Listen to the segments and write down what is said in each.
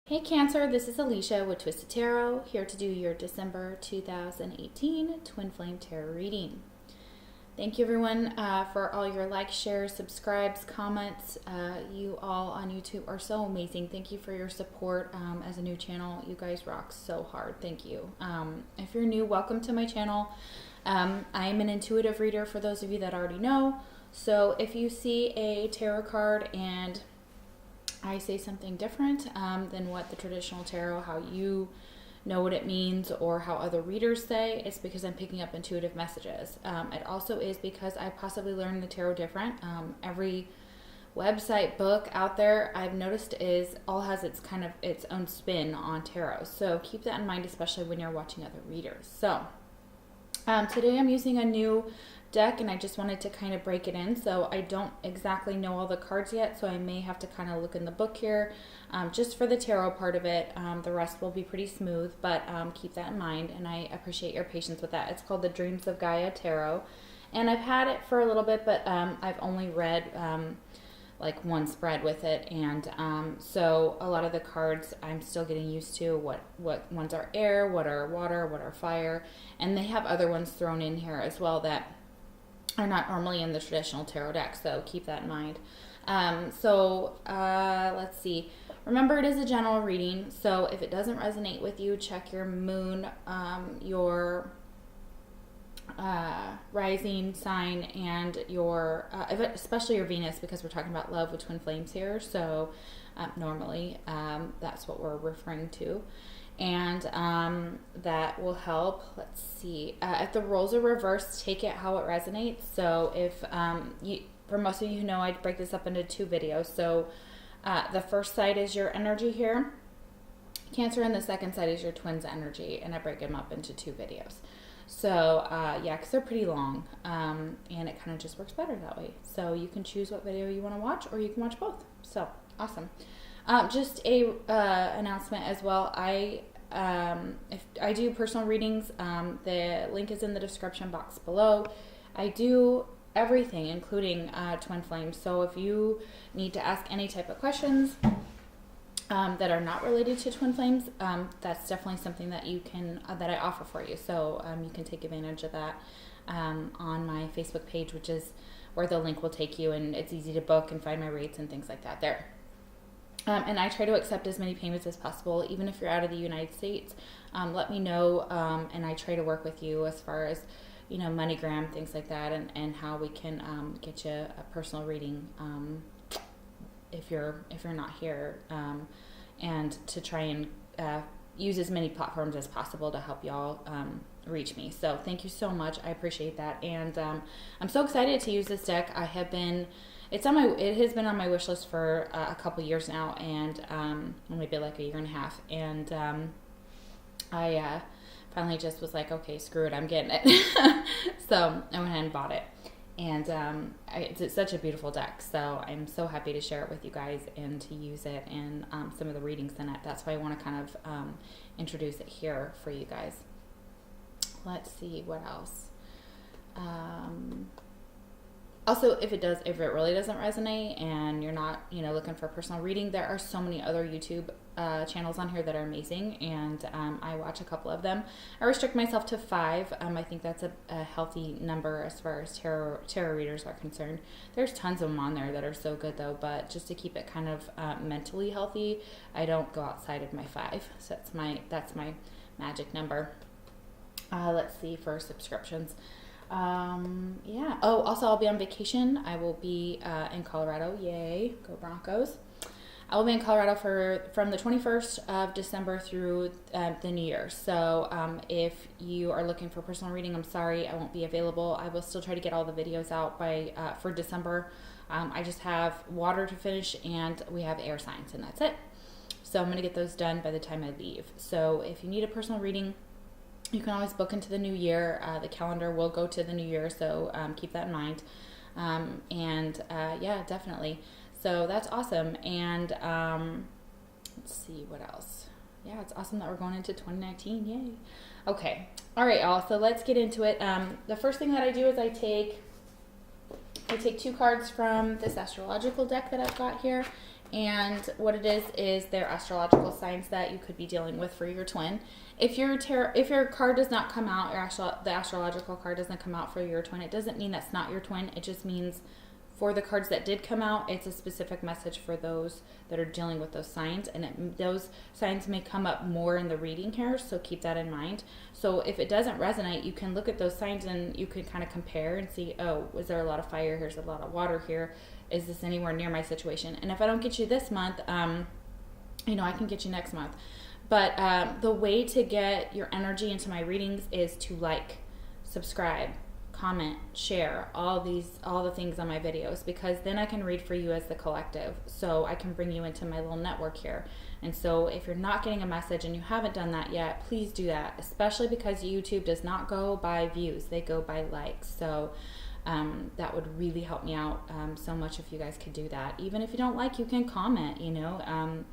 Hey Cancer, this is Alicia with Twisted Tarot, here to do your December 2018 Twin Flame Tarot reading. Thank you everyone for all your likes, shares, subscribes, comments. You all on YouTube are so amazing. Thank you for your support as a new channel. You guys rock so hard. Thank you. If you're new, welcome to my channel. I am an intuitive reader for those of you that already know. So if you see a tarot card and I say something different than what the traditional tarot, how you know what it means, or how other readers say, it's because I'm picking up intuitive messages. It also is because I possibly learned the tarot different. Every website, book out there I've noticed all has its kind of its own spin on tarot. So keep that in mind, especially when you're watching other readers. So today I'm using a new deck and I just wanted to kind of break it in. So I don't exactly know all the cards yet, so I may have to kind of look in the book here just for the tarot part of it. The rest will be pretty smooth, but keep that in mind, and I appreciate your patience with that. It's called the Dreams of Gaia Tarot, and I've had it for a little bit, but I've only read like one spread with it, and so a lot of the cards I'm still getting used to what ones are air, what are water, what are fire, and they have other ones thrown in here as well that are not normally in the traditional tarot deck, so keep that in mind. Let's see. Remember, it is a general reading, so if it doesn't resonate with you, check your moon, your rising sign, and your especially your Venus, because we're talking about love with twin flames here. So normally that's what we're referring to, and that will help. Let's see. If the roles are reversed, take it how it resonates. So if for most of you who know, I break this up into two videos. So the first side is your energy here, Cancer, and the second side is your twins energy, and I break them up into two videos. So yeah, because they're pretty long, and it kind of just works better that way. So you can choose what video you want to watch, or you can watch both. So awesome. Just a announcement as well. If I do personal readings, the link is in the description box below. I do everything, including twin flames. So if you need to ask any type of questions that are not related to twin flames, that's definitely something that you can that I offer for you. So you can take advantage of that on my Facebook page, which is where the link will take you, and it's easy to book and find my rates and things like that there. And I try to accept as many payments as possible, even if you're out of the United States. Let me know, and I try to work with you as far as, you know, MoneyGram, things like that, and how we can get you a personal reading if you're not here, and to try and use as many platforms as possible to help y'all reach me. So thank you so much. I appreciate that, and I'm so excited to use this deck. It has been on my wish list for a couple years now, and maybe like a year and a half, and I finally just was like, okay, screw it, I'm getting it. So I went ahead and bought it, and it's such a beautiful deck, so I'm so happy to share it with you guys and to use it in some of the readings in it. That's why I want to kind of introduce it here for you guys. Let's see what else. Also, if it really doesn't resonate and you're not, looking for a personal reading, there are so many other YouTube channels on here that are amazing, and I watch a couple of them. I restrict myself to 5. I think that's a healthy number as far as tarot readers are concerned. There's tons of them on there that are so good though, but just to keep it kind of mentally healthy, I don't go outside of my 5. So that's my magic number. Let's see for subscriptions. Yeah. Oh, also I'll be on vacation. I will be in Colorado. Yay, go Broncos. I will be in Colorado from the 21st of December through the New Year. So if you are looking for a personal reading, I'm sorry I won't be available. I will still try to get all the videos out for December. I just have water to finish, and we have air signs, and that's it. So I'm going to get those done by the time I leave. So if you need a personal reading, you can always book into the new year. The calendar will go to the new year, so keep that in mind. Yeah, definitely. So that's awesome. And let's see what else. Yeah, it's awesome that we're going into 2019. Yay. Okay. All right, y'all. So let's get into it. The first thing that I do is I take 2 cards from this Astrological deck that I've got here, And what it is they're astrological signs that you could be dealing with for your twin. If your card does not come out, the astrological card doesn't come out for your twin, it doesn't mean that's not your twin. It just means for the cards that did come out, it's a specific message for those that are dealing with those signs. And those signs may come up more in the reading here, so keep that in mind. So if it doesn't resonate, you can look at those signs and you can kind of compare and see, oh, was there a lot of fire? Here's a lot of water here. Is this anywhere near my situation? And if I don't get you this month, you know, I can get you next month. But the way to get your energy into my readings is to like, subscribe, comment, share, all the things on my videos, because then I can read for you as the collective. So I can bring you into my little network here. And so if you're not getting a message and you haven't done that yet, please do that, especially because YouTube does not go by views. They go by likes. So that would really help me out so much if you guys could do that. Even if you don't like, you can comment, you know,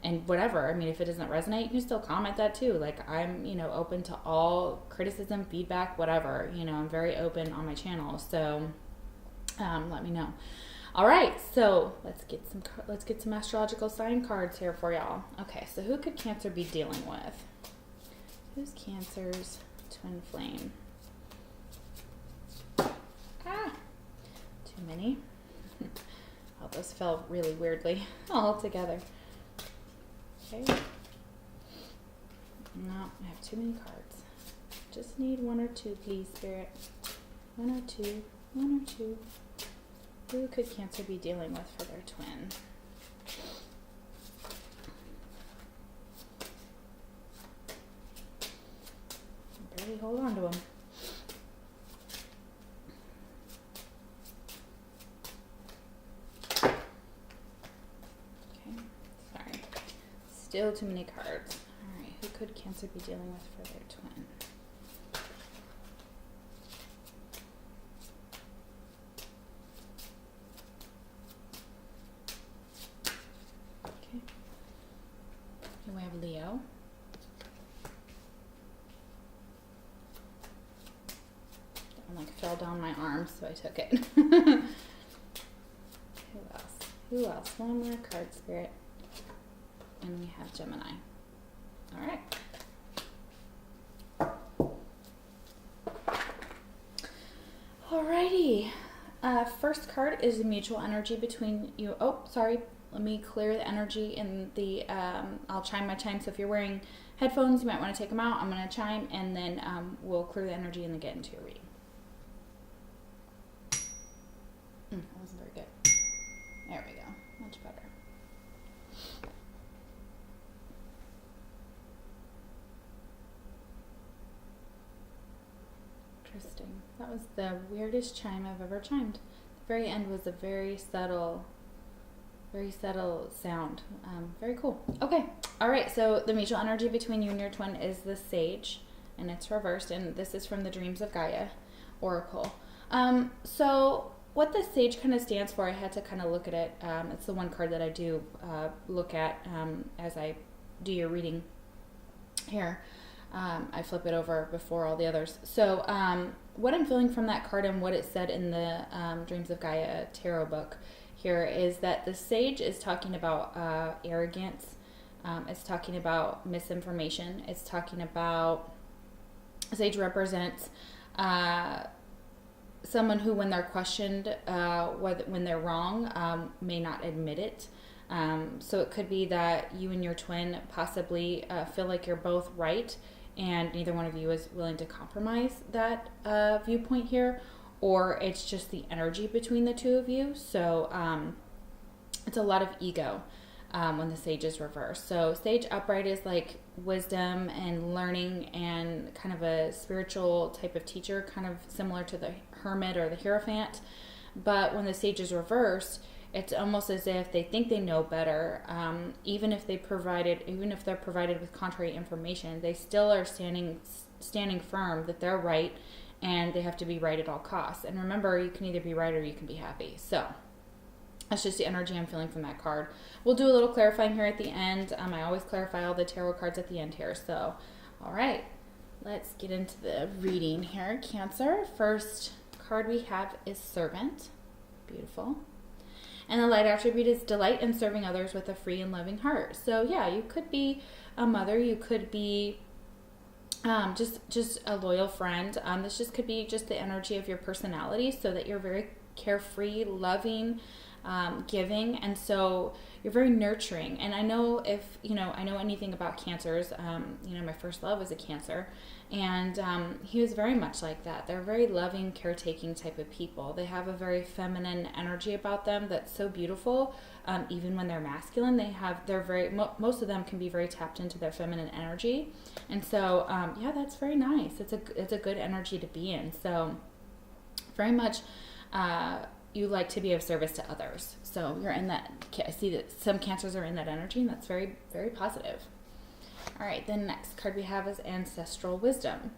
and whatever. I mean, if it doesn't resonate, you can still comment that too. Like, I'm, you know, open to all criticism, feedback, whatever. You know, I'm very open on my channel. So let me know. All right, so let's get some astrological sign cards here for y'all. Okay, so who could Cancer be dealing with? Who's Cancer's twin flame? Too many. Oh, those fell really weirdly all together. Okay. No, I have too many cards. Just need one or two, please, Spirit. One or two. One or two. Who could Cancer be dealing with for their twin? Barely hold on to them. Still too many cards. All right, who could Cancer be dealing with for their twin? Okay. Here we have Leo. That one like fell down my arm, so I took it. Who else? Who else? One more card, Spirit. And we have Gemini. All right. Alrighty. First card is the mutual energy between you. Oh, sorry. Let me clear the energy in the, I'll chime my chime. So if you're wearing headphones, you might want to take them out. I'm going to chime, and then we'll clear the energy and then get into your reading. That wasn't very good. There we go. Much better. Interesting. That was the weirdest chime I've ever chimed. The very end was a very subtle sound. Very cool. Okay. All right. So the mutual energy between you and your twin is the Sage, and it's reversed. And this is from the Dreams of Gaia Oracle. So what the Sage kind of stands for, I had to kind of look at it. It's the one card that I do look at as I do your reading here. I flip it over before all the others. So what I'm feeling from that card and what it said in the Dreams of Gaia tarot book here is that the Sage is talking about arrogance. It's talking about misinformation. It's talking about, Sage represents someone who, when they're questioned, when they're wrong, may not admit it. So it could be that you and your twin possibly feel like you're both right, and neither one of you is willing to compromise that viewpoint here, or it's just the energy between the two of you. So it's a lot of ego when the Sage is reversed. So Sage upright is like wisdom and learning and kind of a spiritual type of teacher, kind of similar to the Hermit or the Hierophant. But when the Sage is reversed, it's almost as if they think they know better. Even if they're provided with contrary information, they still are standing firm that they're right, and they have to be right at all costs. And remember, you can either be right or you can be happy. So that's just the energy I'm feeling from that card. We'll do a little clarifying here at the end. I always clarify all the tarot cards at the end here. So, all right, let's get into the reading here. Cancer, first card we have is Servant. Beautiful. And the light attribute is delight in serving others with a free and loving heart. So yeah, you could be a mother, you could be just a loyal friend. This just could be just the energy of your personality, so that you're very carefree, loving, giving, and so you're very nurturing. And I know if I know anything about cancers, my first love was a Cancer, and he was very much like that. They're very loving, caretaking type of people. They have a very feminine energy about them that's so beautiful. Even when they're masculine, most of them can be very tapped into their feminine energy, and so that's very nice. It's a good energy to be in. So very much. You like to be of service to others. So you're in that. I see that some Cancers are in that energy, and that's very, very positive. All right, the next card we have is Ancestral Wisdom.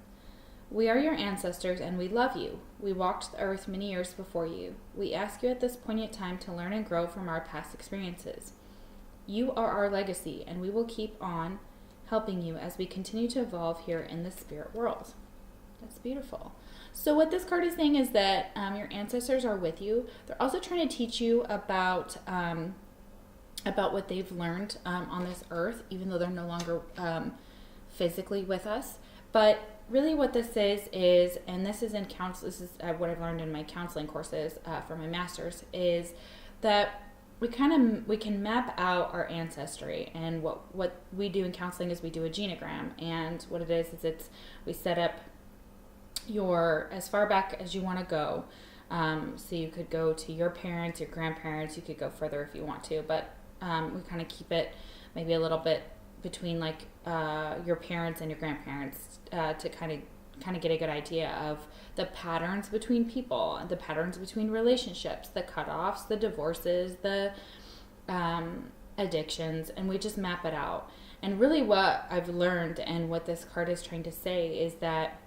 We are your ancestors, and we love you. We walked the earth many years before you. We ask you at this poignant time to learn and grow from our past experiences. You are our legacy, and we will keep on helping you as we continue to evolve here in the spirit world. That's beautiful. So what this card is saying is that your ancestors are with you. They're also trying to teach you about what they've learned on this earth, even though they're no longer physically with us. But really what this is, and this is in this is what I've learned in my counseling courses for my master's, is that we can map out our ancestry. And what we do in counseling is we do a genogram. And what it is we set up as far back as you want to go. So you could go to your parents, your grandparents, you could go further if you want to, but we kind of keep it maybe a little bit between like your parents and your grandparents to kind of get a good idea of the patterns between people, the patterns between relationships, the cutoffs, the divorces, the addictions, and we just map it out. And really what I've learned and what this card is trying to say is that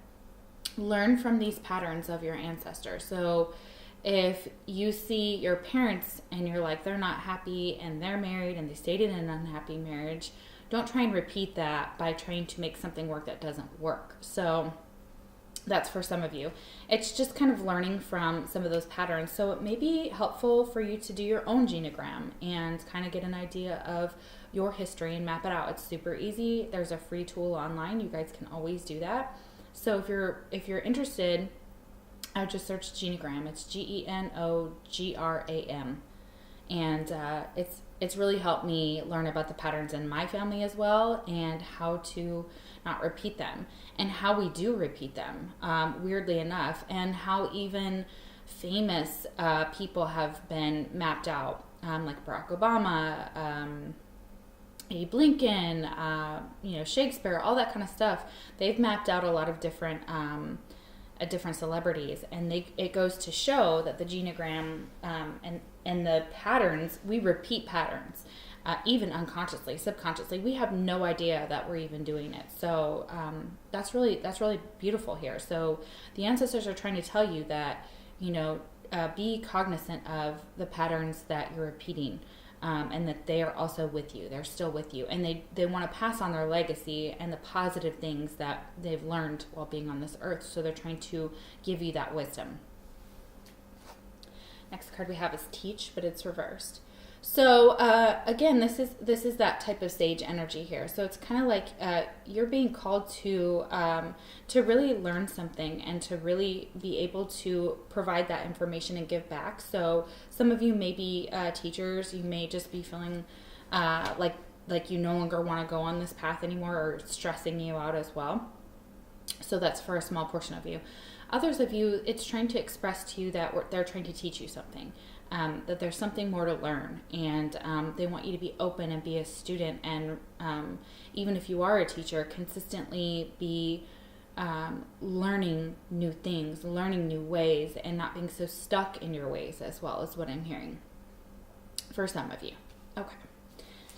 learn from these patterns of your ancestors. So if you see your parents and you're like, they're not happy and they're married and they stayed in an unhappy marriage, don't try and repeat that by trying to make something work that doesn't work. So that's for some of you. It's just kind of learning from some of those patterns. So it may be helpful for you to do your own genogram and kind of get an idea of your history and map it out. It's super easy. There's a free tool online. You guys can always do that. So if you're interested, I would just search genogram. It's Genogram, and it's really helped me learn about the patterns in my family as well, and how to not repeat them, and how we do repeat them, weirdly enough, and how even famous people have been mapped out, like Barack Obama, Abe Lincoln, Shakespeare, all that kind of stuff. They've mapped out a lot of different celebrities, and it goes to show that the genogram and the patterns, we repeat patterns, even unconsciously, subconsciously. We have no idea that we're even doing it. So that's really beautiful here. So the ancestors are trying to tell you that be cognizant of the patterns that you're repeating. And that they are also with you. They're still with you. And they want to pass on their legacy and the positive things that they've learned while being on this earth. So they're trying to give you that wisdom. Next card we have is Teach, but it's reversed. So again, this is that type of sage energy here. So it's kind of like you're being called to really learn something and to really be able to provide that information and give back. So some of you may be teachers. You may just be feeling like you no longer want to go on this path anymore, or stressing you out as well. So that's for a small portion of you. Others of you, it's trying to express to you that they're trying to teach you something. That there's something more to learn, and they want you to be open and be a student, and even if you are a teacher, consistently be learning new things, learning new ways, and not being so stuck in your ways as well, is what I'm hearing for some of you. Okay,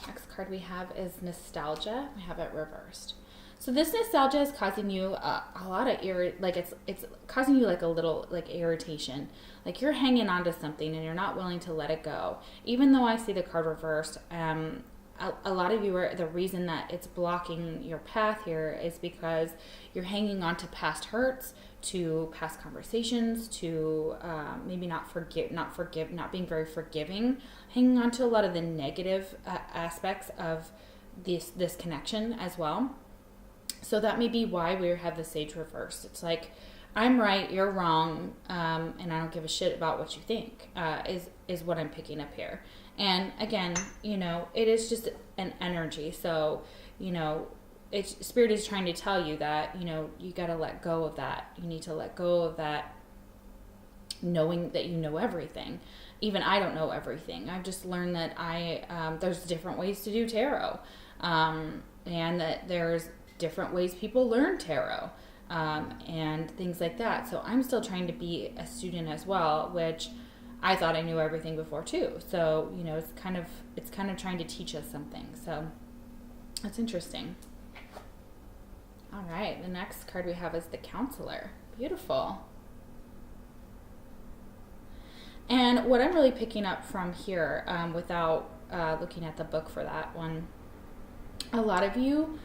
next card we have is Nostalgia. We have it reversed. So this nostalgia is causing you a lot of it's causing you like a little like irritation. Like you're hanging on to something and you're not willing to let it go. Even though I see the card reversed, a lot of you are, the reason that it's blocking your path here is because you're hanging on to past hurts, to past conversations, to maybe not being very forgiving, hanging on to a lot of the negative aspects of this connection as well. So that may be why we have the Sage reversed. It's like, I'm right, you're wrong, and I don't give a shit about what you think, is what I'm picking up here. And again, it is just an energy. So, Spirit is trying to tell you that, you got to let go of that. You need to let go of that, knowing that you know everything. Even I don't know everything. I've just learned that there's different ways to do tarot, and that there's different ways people learn tarot. And things like that. So I'm still trying to be a student as well, which I thought I knew everything before too. So, it's kind of trying to teach us something. So that's interesting. All right. The next card we have is the Counselor. Beautiful. And what I'm really picking up from here, without looking at the book for that one, a lot of you,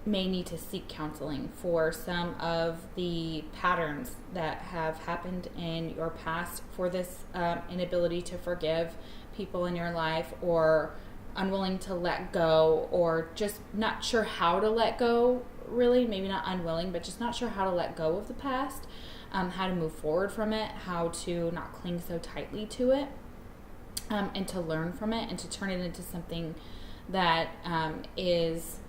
may need to seek counseling for some of the patterns that have happened in your past, for this inability to forgive people in your life, or unwilling to let go, or just not sure how to let go, really. Maybe not unwilling, but just not sure how to let go of the past, how to move forward from it, how to not cling so tightly to it, and to learn from it and to turn it into something that is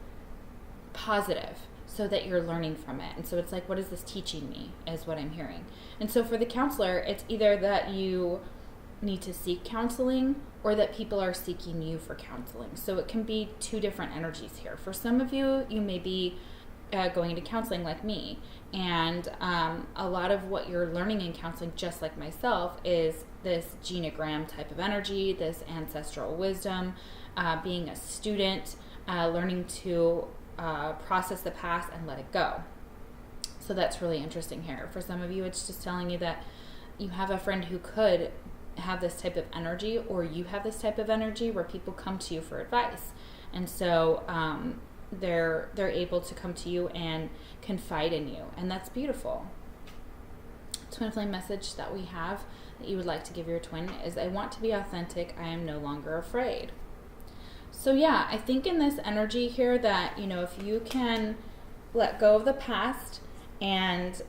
positive, so that you're learning from it. And so it's like, what is this teaching me, is what I'm hearing. And so for the Counselor, it's either that you need to seek counseling, or that people are seeking you for counseling. So it can be two different energies here. For some of you, you may be going into counseling like me, and a lot of what you're learning in counseling, just like myself, is this genogram type of energy, this ancestral wisdom, being a student, learning to process the past and let it go. So that's really interesting here. For some of you, it's just telling you that you have a friend who could have this type of energy, or you have this type of energy where people come to you for advice. And so they're able to come to you and confide in you, and that's beautiful. Twin flame message that we have that you would like to give your twin is, I want to be authentic. I am no longer afraid. So yeah, I think in this energy here that, if you can let go of the past and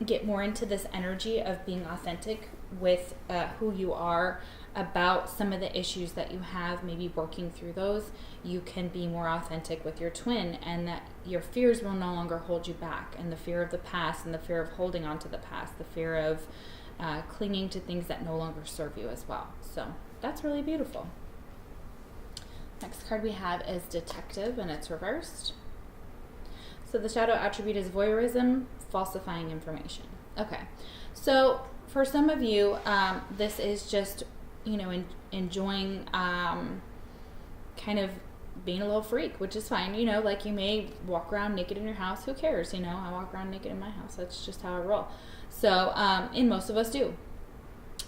get more into this energy of being authentic with who you are, about some of the issues that you have, maybe working through those, you can be more authentic with your twin, and that your fears will no longer hold you back, and the fear of the past, and the fear of holding on to the past, the fear of clinging to things that no longer serve you as well. So that's really beautiful. Next card we have is Detective, and it's reversed. So the shadow attribute is voyeurism, falsifying information. Okay, so for some of you, this is just, enjoying kind of being a little freak, which is fine. Like, you may walk around naked in your house. Who cares? I walk around naked in my house. That's just how I roll. So, and most of us do.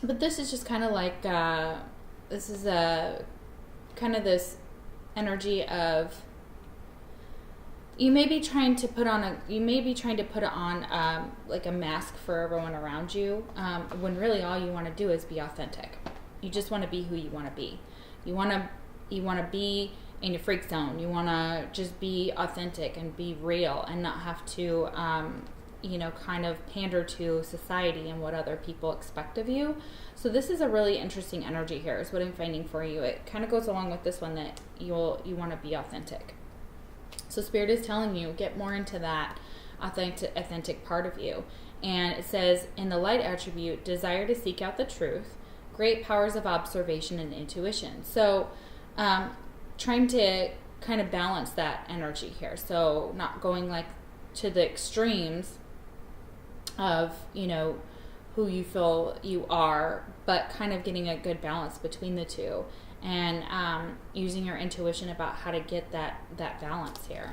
But this is just kind of like, this is a kind of this energy of, you may be trying to put on like a mask for everyone around you, when really all you want to do is be authentic. You just want to be who you want to be. You want to be in your freak zone. You want to just be authentic and be real, and not have to kind of pander to society and what other people expect of you. So this is a really interesting energy here, is what I'm finding for you. It kind of goes along with this one, that you want to be authentic. So Spirit is telling you, get more into that authentic part of you. And it says, in the light attribute, desire to seek out the truth, great powers of observation and intuition. So trying to kind of balance that energy here. So not going like to the extremes of, who you feel you are, but kind of getting a good balance between the two, and using your intuition about how to get that balance here.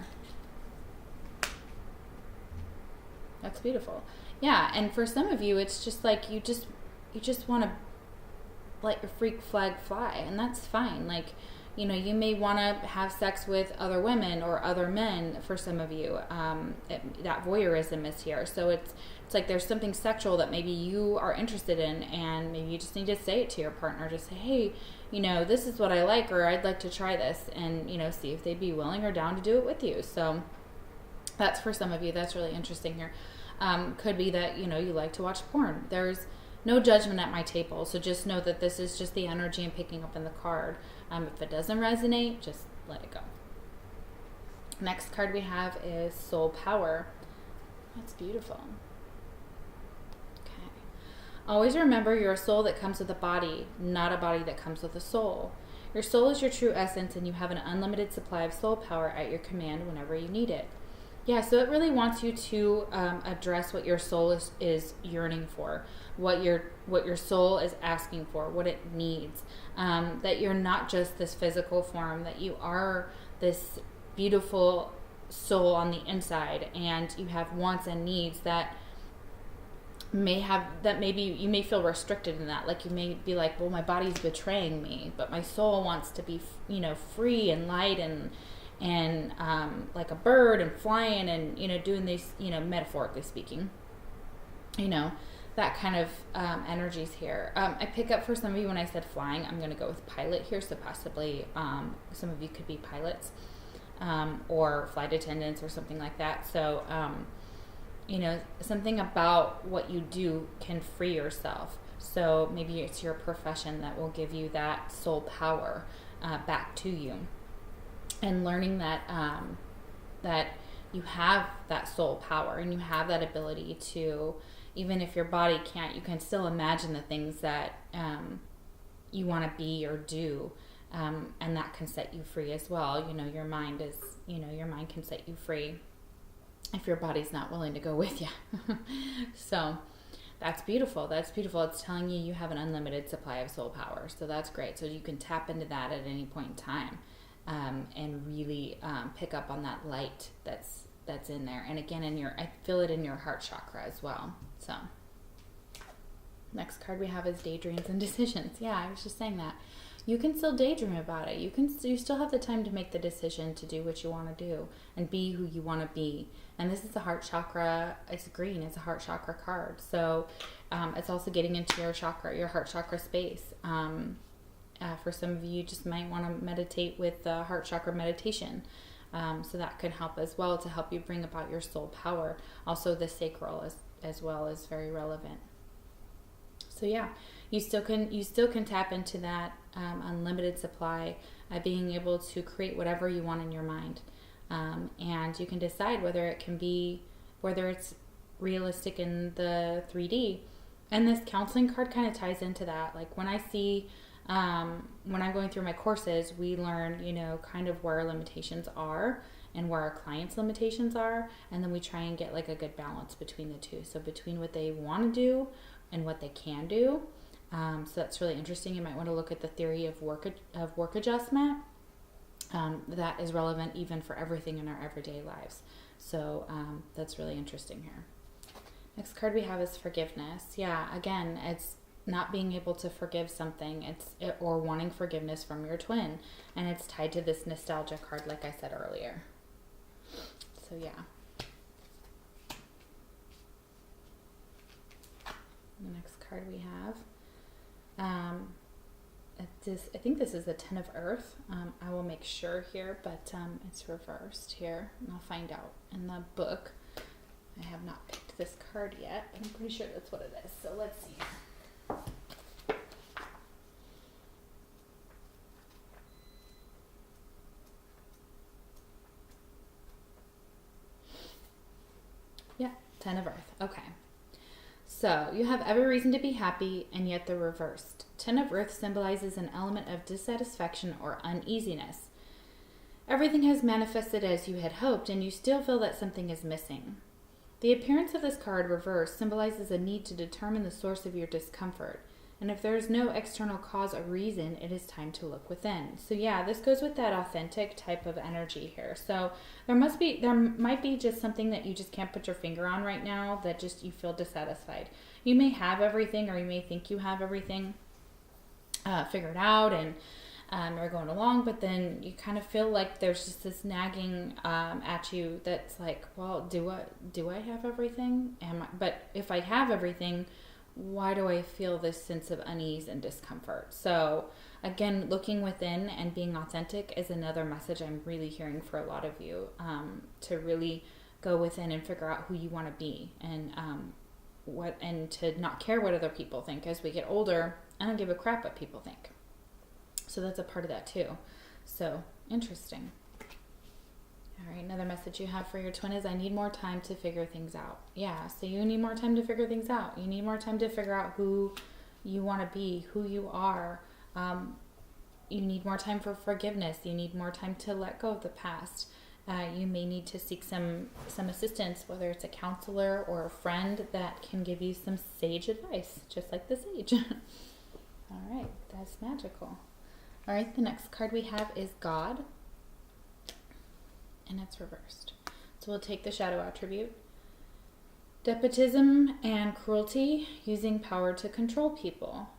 That's beautiful. Yeah, and for some of you, it's just like you just want to let your freak flag fly, and that's fine. Like, you may want to have sex with other women or other men for some of you. That voyeurism is here. So it's like there's something sexual that maybe you are interested in, and maybe you just need to say it to your partner. Just say, hey, this is what I like, or I'd like to try this, and, see if they'd be willing or down to do it with you. So that's for some of you. That's really interesting here. Could be that, you like to watch porn. There's no judgment at my table. So just know that this is just the energy I'm picking up in the card. If it doesn't resonate, just let it go. Next card we have is Soul Power. That's beautiful. Okay. Always remember you're a soul that comes with a body, not a body that comes with a soul. Your soul is your true essence, and you have an unlimited supply of soul power at your command whenever you need it. Yeah, so it really wants you to address what your soul is yearning for, what your soul is asking for, what it needs. That you're not just this physical form, that you are this beautiful soul on the inside, and you have wants and needs that maybe you may feel restricted in that. Like you may be like, well, my body's betraying me, but my soul wants to be, free and light and like a bird and flying and, doing these, metaphorically speaking, that kind of energies here. I pick up for some of you when I said flying, I'm going to go with pilot here. So possibly some of you could be pilots or flight attendants or something like that. So, something about what you do can free yourself. So maybe it's your profession that will give you that soul power back to you. And learning that that you have that soul power and you have that ability to, even if your body can't, you can still imagine the things that you want to be or do, and that can set you free as well. Your mind can set you free if your body's not willing to go with you. So that's beautiful. That's beautiful. It's telling you have an unlimited supply of soul power. So that's great. So you can tap into that at any point in time. And really pick up on that light that's in there. And again, I feel it in your heart chakra as well. So next card we have is Daydreams and Decisions. Yeah, I was just saying that. You can still daydream about it. You still have the time to make the decision to do what you want to do and be who you want to be. And this is the heart chakra. It's green. It's a heart chakra card. So it's also getting into your heart chakra space. For some of you, just might want to meditate with the heart chakra meditation. So that can help as well to help you bring about your soul power. Also, the sacral as well is very relevant. So yeah, you still can tap into that unlimited supply, being able to create whatever you want in your mind, and you can decide whether it's realistic in the 3D. And this counseling card kind of ties into that. Like when I see. When I'm going through my courses, we learn, kind of where our limitations are and where our clients' limitations are. And then we try and get like a good balance between the two. So between what they want to do and what they can do. So that's really interesting. You might want to look at the theory of work adjustment. That is relevant even for everything in our everyday lives. So that's really interesting here. Next card we have is Forgiveness. Yeah, again, it's not being able to forgive something, or wanting forgiveness from your twin, and it's tied to this nostalgia card, like I said earlier. So yeah. The next card we have, I think this is the Ten of Earth. I will make sure here, but it's reversed here, and I'll find out in the book. I have not picked this card yet, but I'm pretty sure that's what it is. So let's see. Yeah, Ten of Earth. Okay. So you have every reason to be happy, and yet they're reversed. Ten of Earth symbolizes an element of dissatisfaction or uneasiness. Everything has manifested as you had hoped, and you still feel that something is missing. The appearance of this card reversed symbolizes a need to determine the source of your discomfort. And if there is no external cause or reason, it is time to look within. So yeah, this goes with that authentic type of energy here. So there might be just something that you just can't put your finger on right now, that just you feel dissatisfied. You may have everything, or you may think you have everything figured out, and You're going along, but then you kind of feel like there's just this nagging at you that's like, well, do I have everything? But if I have everything, why do I feel this sense of unease and discomfort? So again, looking within and being authentic is another message I'm really hearing for a lot of you, to really go within and figure out who you want to be, and and to not care what other people think. As we get older, I don't give a crap what people think. So that's a part of that too. So interesting. All right, another message you have for your twin is, I need more time to figure things out. Yeah, so you need more time to figure things out. You need more time to figure out who you want to be, who you are. You need more time for forgiveness. You need more time to let go of the past. You may need to seek some assistance, whether it's a counselor or a friend that can give you some sage advice, just like the sage. All right, that's magical. All right, the next card we have is God, and it's reversed. So we'll take the shadow attribute. Despotism and cruelty, using power to control people.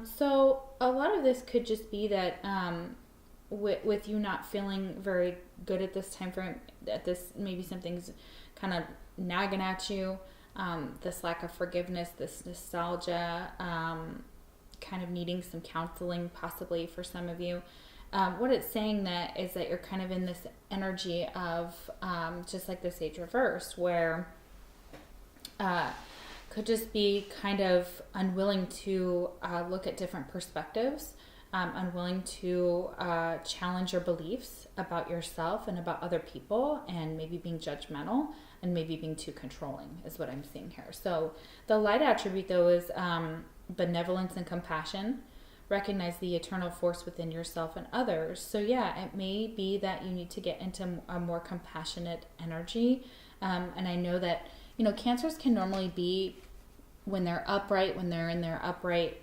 So a lot of this could just be that with you not feeling very good at this time frame, at this, maybe something's kind of nagging at you, this lack of forgiveness, this nostalgia, kind of needing some counseling possibly for some of you. What it's saying that is that you're kind of in this energy of just like the Sage reversed, where could just be kind of unwilling to look at different perspectives, unwilling to challenge your beliefs about yourself and about other people, and maybe being judgmental and maybe being too controlling is what I'm seeing here. So the light attribute though is benevolence and compassion. Recognize the eternal force within yourself and others. So yeah, it may be that you need to get into a more compassionate energy. And I know that, Cancers can normally be, when they're upright, when they're in their upright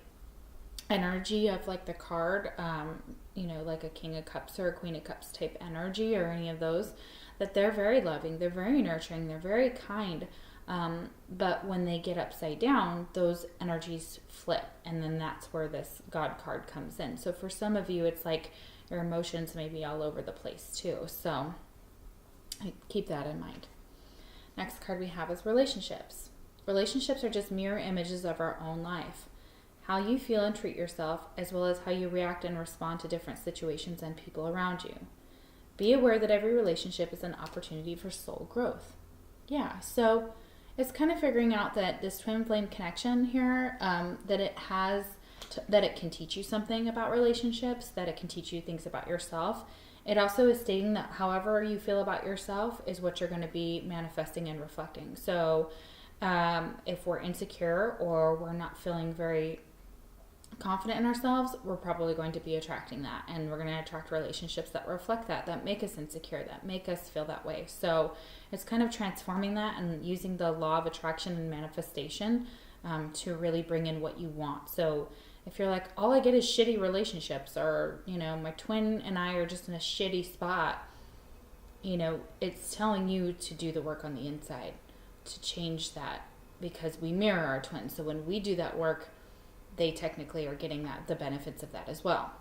energy of like the card, like a King of Cups or a Queen of Cups type energy or any of those, that they're very loving, they're very nurturing, they're very kind. But when they get upside down, those energies flip, and then that's where this God card comes in. So for some of you, it's like your emotions may be all over the place too. So keep that in mind. Next card we have is relationships. Relationships are just mirror images of our own life. How you feel and treat yourself, as well as how you react and respond to different situations and people around you. Be aware that every relationship is an opportunity for soul growth. Yeah, so it's kind of figuring out that this twin flame connection here, that it can teach you something about relationships, that it can teach you things about yourself. It also is stating that however you feel about yourself is what you're going to be manifesting and reflecting. So if we're insecure or we're not feeling very confident in ourselves, we're probably going to be attracting that, and we're going to attract relationships that reflect that make us insecure, that make us feel that way. So it's kind of transforming that and using the law of attraction and manifestation to really bring in what you want. So if you're like, all I get is shitty relationships, or my twin and I are just in a shitty spot, it's telling you to do the work on the inside to change that, because we mirror our twins. So when we do that work, they technically are getting the benefits of that as well.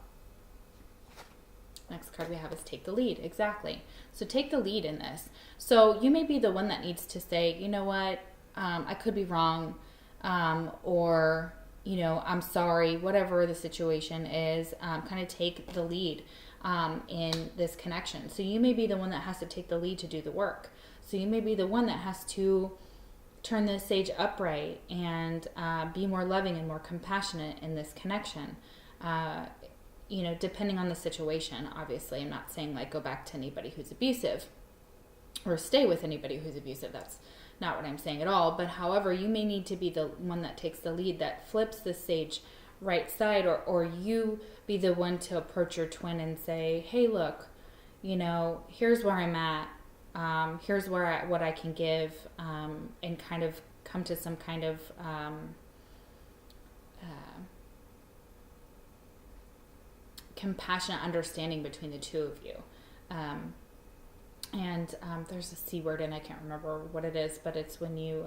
Next card we have is take the lead. Exactly. So take the lead in this. So you may be the one that needs to say, you know what, I could be wrong, or, I'm sorry, whatever the situation is, kind of take the lead in this connection. So you may be the one that has to take the lead to do the work. So you may be the one that has to turn this sage upright and be more loving and more compassionate in this connection. Depending on the situation, obviously. I'm not saying like go back to anybody who's abusive or stay with anybody who's abusive. That's not what I'm saying at all. But however, you may need to be the one that takes the lead, that flips the sage right side, or you be the one to approach your twin and say, hey, look, here's where I'm at. Here's what I can give, and kind of come to some kind of compassionate understanding between the two of you. And there's a C word, and I can't remember what it is, but it's when you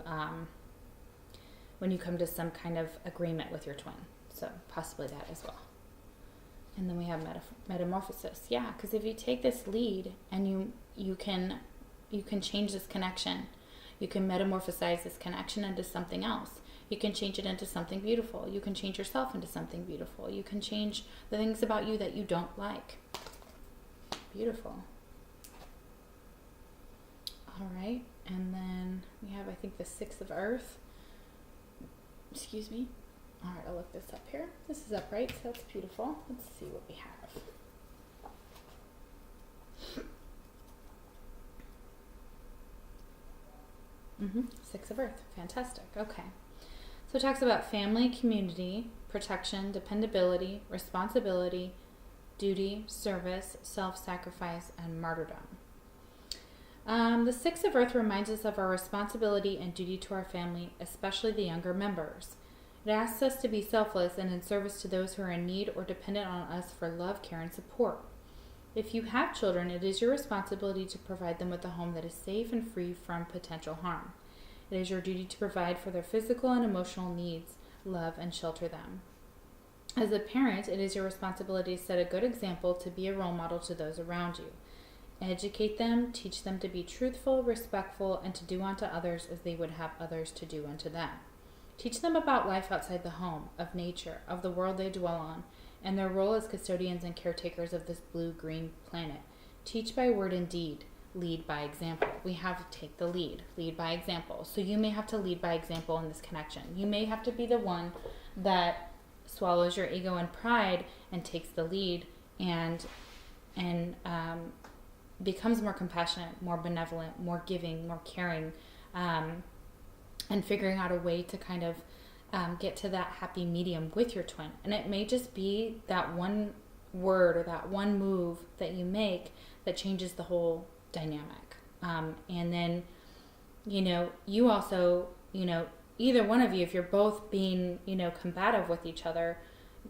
come to some kind of agreement with your twin. So possibly that as well. And then we have metamorphosis. Yeah, because if you take this lead and you can change this connection. You can metamorphosize this connection into something else. You can change it into something beautiful. You can change yourself into something beautiful. You can change the things about you that you don't like. Beautiful. All right. And then we have, I think, the Six of Earth. Excuse me. All right, I'll look this up here. This is upright, so that's beautiful. Let's see what we have. Six of Earth. Fantastic. Okay. So it talks about family, community, protection, dependability, responsibility, duty, service, self-sacrifice, and martyrdom. The Six of Earth reminds us of our responsibility and duty to our family, especially the younger members. It asks us to be selfless and in service to those who are in need or dependent on us for love, care, and support. If you have children, it is your responsibility to provide them with a home that is safe and free from potential harm. It is your duty to provide for their physical and emotional needs, love, and shelter them. As a parent, it is your responsibility to set a good example, to be a role model to those around you. Educate them, teach them to be truthful, respectful, and to do unto others as they would have others to do unto them. Teach them about life outside the home, of nature, of the world they dwell on, and their role as custodians and caretakers of this blue-green planet. Teach by word and deed. Lead by example. We have to take the lead by example. So you may have to lead by example in this connection. You may have to be the one that swallows your ego and pride and takes the lead and becomes more compassionate, more benevolent, more giving, more caring, and figuring out a way to kind of get to that happy medium with your twin. And it may just be that one word or that one move that you make that changes the whole dynamic. And then, you also, either one of you, if you're both being, combative with each other,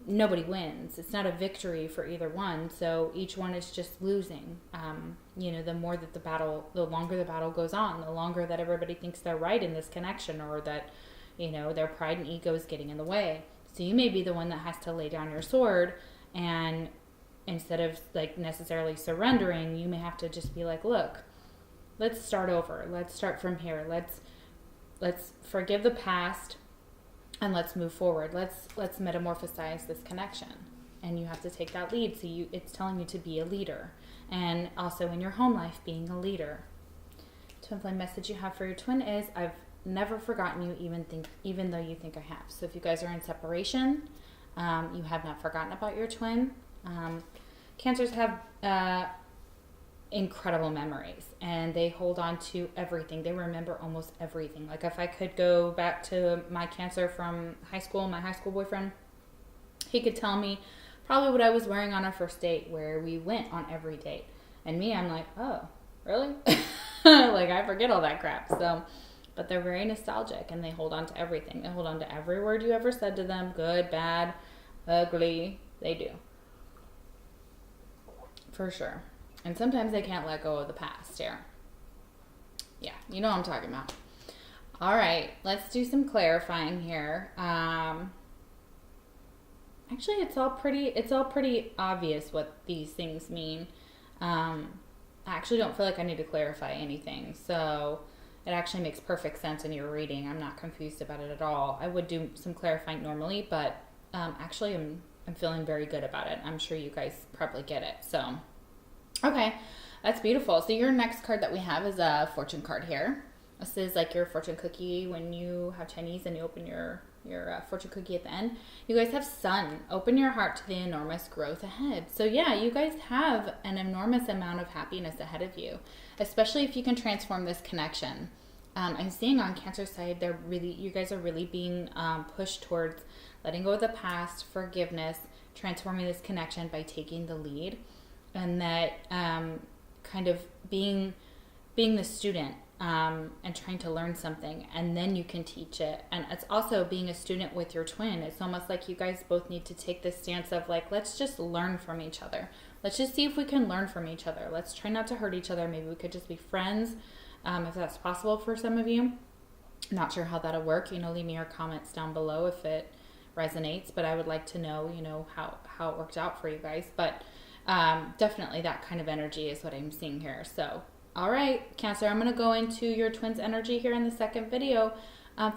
nobody wins. It's not a victory for either one. So each one is just losing. The more that the longer the battle goes on, the longer that everybody thinks they're right in this connection, or that, their pride and ego is getting in the way. So you may be the one that has to lay down your sword, and instead of necessarily surrendering, you may have to just be like, look, let's start over. Let's start from here. Let's forgive the past and let's move forward. Let's metamorphosize this connection. And you have to take that lead. So it's telling you to be a leader, and also in your home life, being a leader. Twin flame message you have for your twin is, I've never forgotten you, even though you think I have. So if you guys are in separation, you have not forgotten about your twin. Cancers have incredible memories, and they hold on to everything. They remember almost everything. Like, if I could go back to my Cancer from high school, my high school boyfriend, he could tell me probably what I was wearing on our first date, where we went on every date. And me, I'm like, oh, really? I forget all that crap. So, but they're very nostalgic, and they hold on to everything. They hold on to every word you ever said to them, good, bad, ugly. They do. For sure. And sometimes they can't let go of the past here. Yeah, you know what I'm talking about. All right, let's do some clarifying here. Actually, it's all pretty obvious what these things mean. I actually don't feel like I need to clarify anything. So it actually makes perfect sense in your reading. I'm not confused about it at all. I would do some clarifying normally, but actually I'm feeling very good about it. I'm sure you guys probably get it. So, okay, that's beautiful. So your next card that we have is a fortune card here. This is like your fortune cookie when you have Chinese and you open your fortune cookie at the end. You guys have Sun. Open your heart to the enormous growth ahead. So yeah, you guys have an enormous amount of happiness ahead of you, especially if you can transform this connection. I'm seeing on Cancer's side, you guys are really being pushed towards letting go of the past, forgiveness, transforming this connection by taking the lead, and that kind of being the student and trying to learn something, and then you can teach it. And it's also being a student with your twin. It's almost like you guys both need to take this stance of like, let's just learn from each other. Let's just see if we can learn from each other. Let's try not to hurt each other. Maybe we could just be friends, if that's possible for some of you. Not sure how that'll work. Leave me your comments down below if it resonates, but I would like to know, you know, how it worked out for you guys. But definitely that kind of energy is what I'm seeing here. So, all right, Cancer, I'm going to go into your twins energy here in the second video.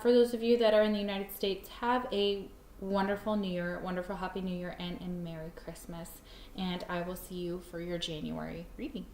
For those of you that are in the United States, have a wonderful New Year, wonderful Happy New Year, and a Merry Christmas. And I will see you for your January reading.